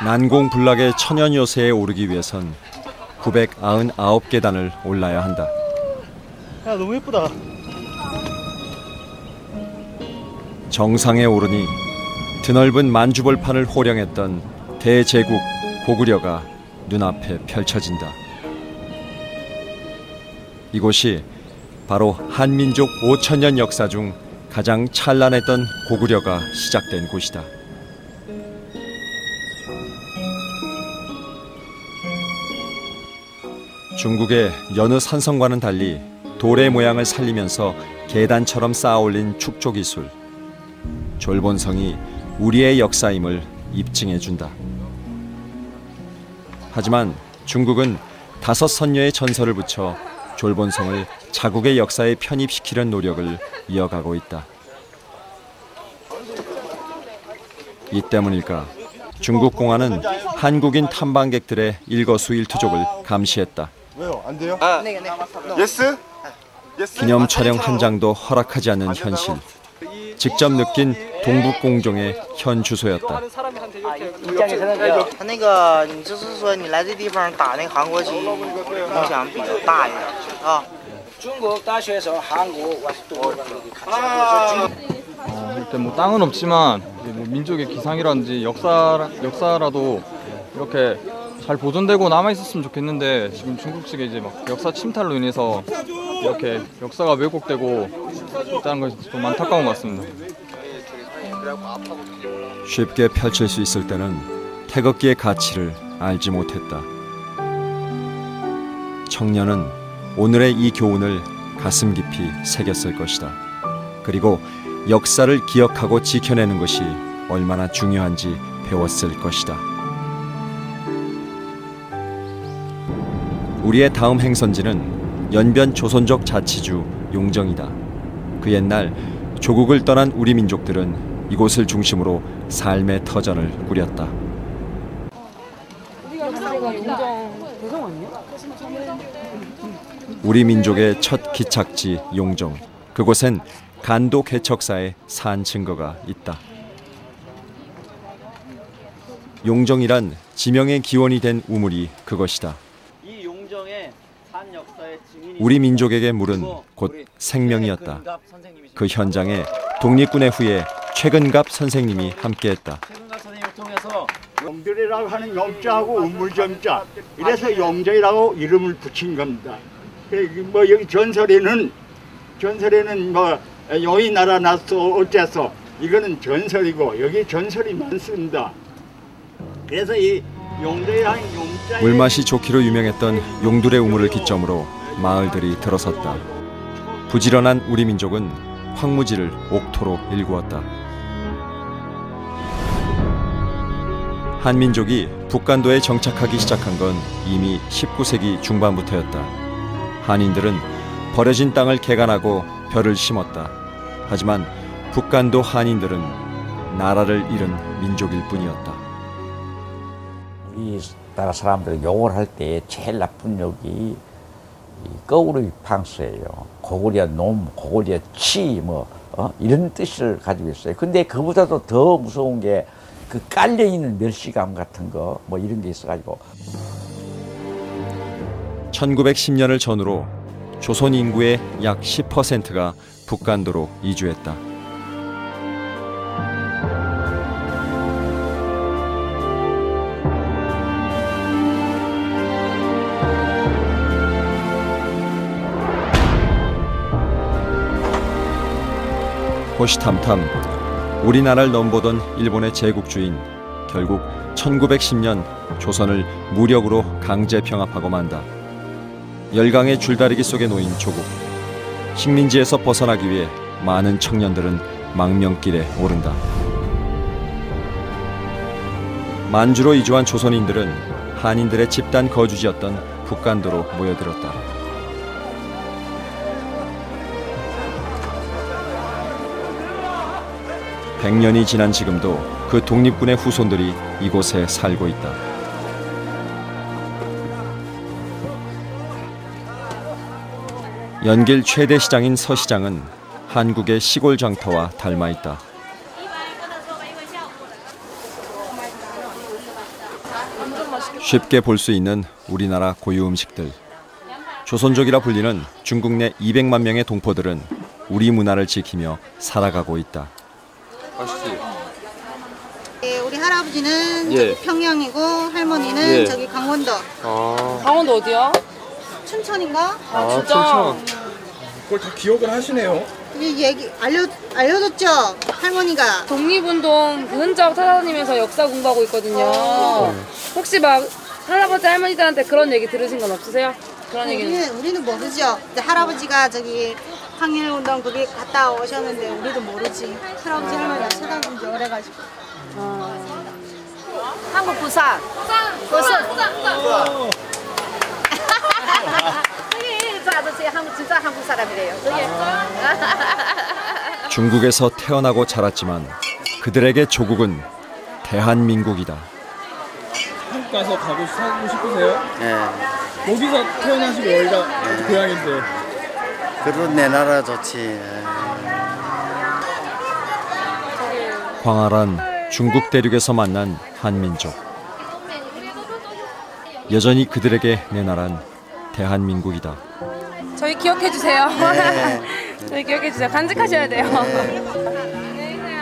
난공불락의 천연요새에 오르기 위해선 999계단을 올라야 한다. 야, 너무 예쁘다. 정상에 오르니 드넓은 만주벌판을 호령했던 대제국 고구려가 눈앞에 펼쳐진다. 이곳이 바로 한민족 5000년 역사 중 가장 찬란했던 고구려가 시작된 곳이다. 중국의 여느 산성과는 달리 돌의 모양을 살리면서 계단처럼 쌓아올린 축조 기술. 졸본성이 우리의 역사임을 입증해준다. 하지만 중국은 5 선녀의 전설을 붙여 졸본성을 자국의 역사에 편입시키려는 노력을 이어가고 있다. 이 때문일까? 중국 공안은 한국인 탐방객들의 일거수일투족을 감시했다. 왜요? 안 돼요? 예스? 기념 촬영 한 장도 허락하지 않는 현실. 직접 느낀 동북공종의 현 주소였다. 일단 뭐 땅은 없지만 뭐 민족의 기상이라든지 역사라도 이렇게 잘 보존되고 남아 있었으면 좋겠는데 지금 중국 측에 이제 막 역사 침탈로 인해서 이렇게 역사가 왜곡되고 있다는 것이 좀 안타까운 것 같습니다. 쉽게 펼칠 수 있을 때는 태극기의 가치를 알지 못했다. 청년은 오늘의 이 교훈을 가슴 깊이 새겼을 것이다. 그리고 역사를 기억하고 지켜내는 것이 얼마나 중요한지 배웠을 것이다. 우리의 다음 행선지는 연변 조선족 자치주 용정이다. 그 옛날 조국을 떠난 우리 민족들은 이곳을 중심으로 삶의 터전을 꾸렸다. 우리 민족의 첫 기착지 용정. 그곳엔 간도 개척사의 산 증거가 있다. 용정이란 지명의 기원이 된 우물이 그것이다. 우리 민족에게 물은 곧 생명이었다. 그 현장에 독립군의 후예 최근갑 선생님이 함께했다. 용들이라고 하는 용자하고 우물점자, 이래서 용정이라고 이름을 붙인 겁니다. 뭐 여기 전설에는 뭐 용이 날아났어 어째서 이거는 전설이고 여기 전설이 많습니다. 그래서 이 용들이라는 용자의 물맛이 좋기로 유명했던 용들의 우물을 기점으로 마을들이 들어섰다. 부지런한 우리 민족은 황무지를 옥토로 일구었다. 한민족이 북간도에 정착하기 시작한 건 이미 19세기 중반부터였다. 한인들은 버려진 땅을 개간하고 벼를 심었다. 하지만 북간도 한인들은 나라를 잃은 민족일 뿐이었다. 우리나라 사람들이 욕을 할 때 제일 나쁜 욕이 거꾸로 방수예요. 고구려 놈, 고구려 치, 이런 뜻을 가지고 있어요. 근데 그보다도 더 무서운 게 그 깔려있는 멸시감 같은 거, 이런 게 있어가지고. 1910년을 전후로 조선 인구의 약 10%가 북간도로 이주했다. 호시탐탐 우리나라를 넘보던 일본의 제국주의인 결국 1910년 조선을 무력으로 강제 병합하고 만다. 열강의 줄다리기 속에 놓인 조국. 식민지에서 벗어나기 위해 많은 청년들은 망명길에 오른다. 만주로 이주한 조선인들은 한인들의 집단 거주지였던 북간도로 모여들었다. (100년이) 지난 지금도 그 독립군의 후손들이 이곳에 살고 있다. 연길 최대 시장인 서시장은 한국의 시골 장터와 닮아 있다. 쉽게 볼 수 있는 우리나라 고유 음식들. 조선족이라 불리는 중국 내 200만 명의 동포들은 우리 문화를 지키며 살아가고 있다. 맛있지? 네, 우리 할아버지는 예. 저기 평양이고 할머니는 예. 저기 강원도. 강원도 어디야? 춘천인가? 진짜. 그걸 다 기억을 하시네요. 이 얘기 알려줬죠? 할머니가. 독립운동 그 흔적 찾아다니면서 역사 공부하고 있거든요. 혹시 막 할아버지 할머니들한테 그런 얘기 들으신 건 없으세요? 그런 얘기는? 우리는 모르죠. 근데 할아버지가 저기 항일운동 거기 갔다 오셨는데 우리도 모르지. 할아버지 할머니가 찾아본 지 오래가지고. 한국 부산. 부산. 저 아저씨 진짜 한국 사람이래요. 중국에서 태어나고 자랐지만 그들에게 조국은 대한민국이다. 한국 가서 살고 싶으세요? 예. 거기서 태어나시고 여기가 고향인데. 그래도 내 나라 좋지. 광활한 중국 대륙에서 만난 한민족. 여전히 그들에게 내 나라는 대한민국이다. 저희 기억해 주세요. 네. 저희 기억해 주세요. 간직하셔야 돼요. 안녕히 계세요.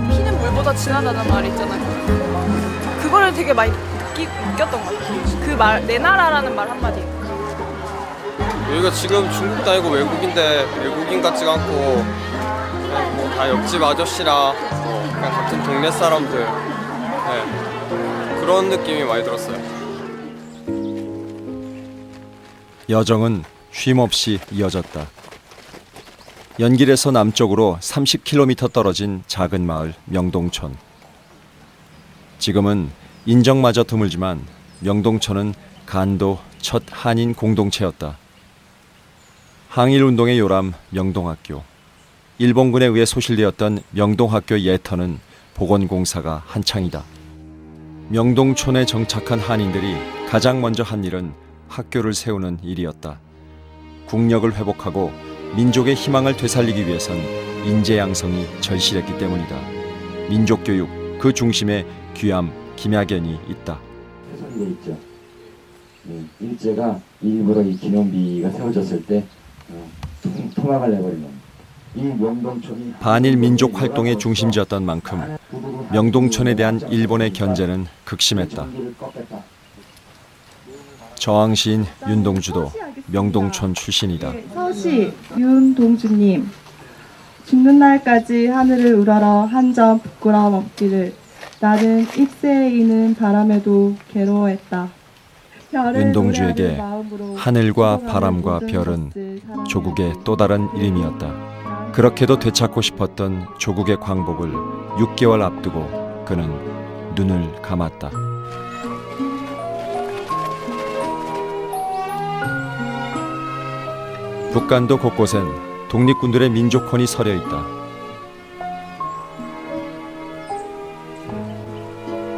피는 물보다 진하다는 말이 있잖아요. 그거를 되게 많이 느꼈던 것 같아요. 그 말, 내 나라라는 말 한마디. 여기가 지금 중국도 아니고 외국인데 외국인 같지가 않고 그냥 뭐 다 옆집 아저씨나 그냥 같은 동네 사람들 그런 느낌이 많이 들었어요. 여정은 쉼없이 이어졌다. 연길에서 남쪽으로 30km 떨어진 작은 마을 명동촌. 지금은 인정마저 드물지만 명동촌은 간도 첫 한인 공동체였다. 항일운동의 요람 명동학교. 일본군에 의해 소실되었던 명동학교 예터는 복원공사가 한창이다. 명동촌에 정착한 한인들이 가장 먼저 한 일은 학교를 세우는 일이었다. 국력을 회복하고 민족의 희망을 되살리기 위해선 인재 양성이 절실했기 때문이다. 민족교육 그 중심에 귀암 김야견이 있다. 돼 있죠. 일제가 일부러 이 기념비가 세워졌을 때 통학을 내버리는 이 명동촌이 반일 민족 활동의 중심지였던 만큼 명동촌에 대한 일본의 견제는 극심했다. 저항시인 윤동주도 명동촌 출신이다. 서시 윤동주님, 죽는 날까지 하늘을 우러러 한 점 부끄러움 없기를. 나는 입새에 이는 바람에도 괴로워했다. 윤동주에게 하늘과 바람과 별은 조국의 또 다른 이름이었다. 그렇게도 되찾고 싶었던 조국의 광복을 6개월 앞두고 그는 눈을 감았다. 북간도 곳곳엔 독립군들의 민족혼이 서려 있다.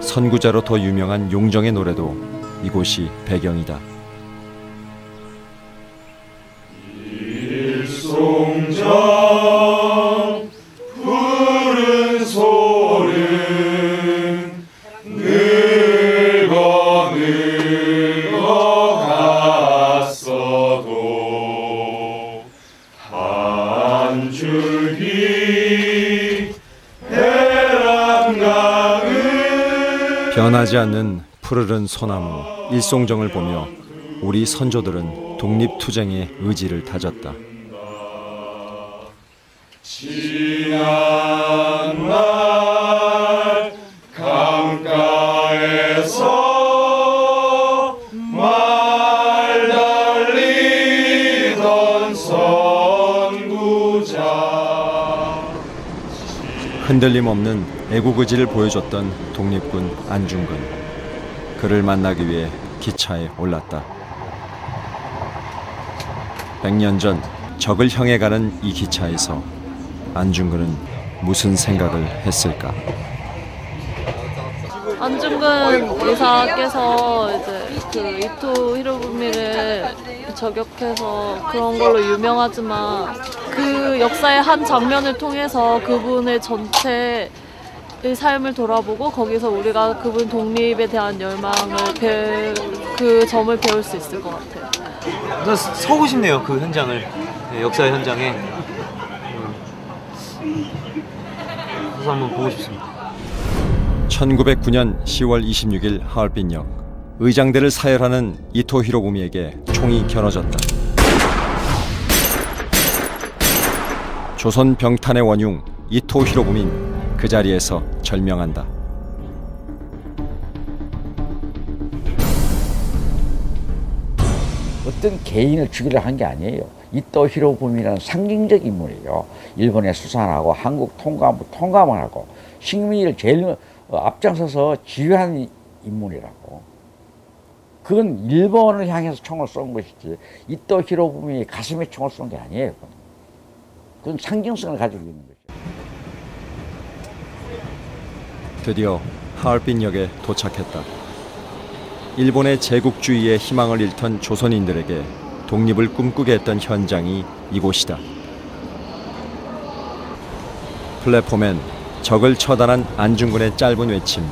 선구자로 더 유명한 용정의 노래도 이곳이 배경이다. 일송정 푸른 소른 늙어 갔어도 한 줄기 해랑강을 변하지 않는 푸르른 소나무 일송정을 보며 우리 선조들은 독립투쟁의 의지를 다졌다. 지난 날 강가에서 말 달리던 선구자 흔들림 없는 애국 의지를 보여줬던 독립군 안중근. 그를 만나기 위해 기차에 올랐다. 100년 전 적을 향해 가는 이 기차에서 안중근은 무슨 생각을 했을까? 안중근 의사께서 이제 그 이토 히로부미를 저격해서 그런 걸로 유명하지만 그 역사의 한 장면을 통해서 그분의 전체의 삶을 돌아보고 거기서 우리가 그분 독립에 대한 열망을 그 점을 배울 수 있을 것 같아요. 저 서고 싶네요, 그 현장을. 네, 역사의 현장에. 그래서 한번 보고 싶습니다. 1909년 10월 26일 하얼빈역, 의장대를 사열하는 이토 히로부미에게 총이 겨눠졌다. 조선 병탄의 원흉 이토 히로부미는 그 자리에서 절명한다. 어떤 개인을 죽이려 한 게 아니에요. 이토 히로부미라는 상징적 인물이에요. 일본에 수산하고 한국 통감을 하고 식민지를 제일 앞장서서 지휘한 인물이라고. 그건 일본을 향해서 총을 쏜 것이지 이토 히로부미 가슴에 총을 쏜 게 아니에요. 그건 상징성을 가지고 있는 거죠. 드디어 하얼빈역에 도착했다. 일본의 제국주의에 희망을 잃던 조선인들에게 독립을 꿈꾸게 했던 현장이 이곳이다. 플랫폼엔 적을 처단한 안중근의 짧은 외침,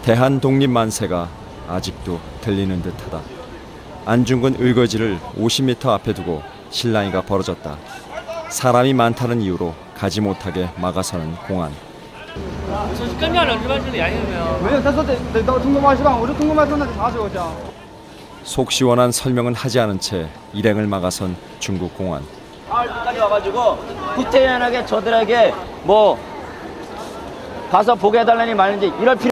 대한독립 만세가 아직도 들리는 듯하다. 안중근 을거지를 50m 앞에 두고 실랑이가 벌어졌다. 사람이 많다는 이유로 가지 못하게 막아서는 공안. 속 시원한 설명은 하지 않은 채 일행을 막아선 중국 공안. 하얼빈까지 와가지고 구태연하게 저들에게 뭐 가서 보게 해달라니 말인지 이럴 필요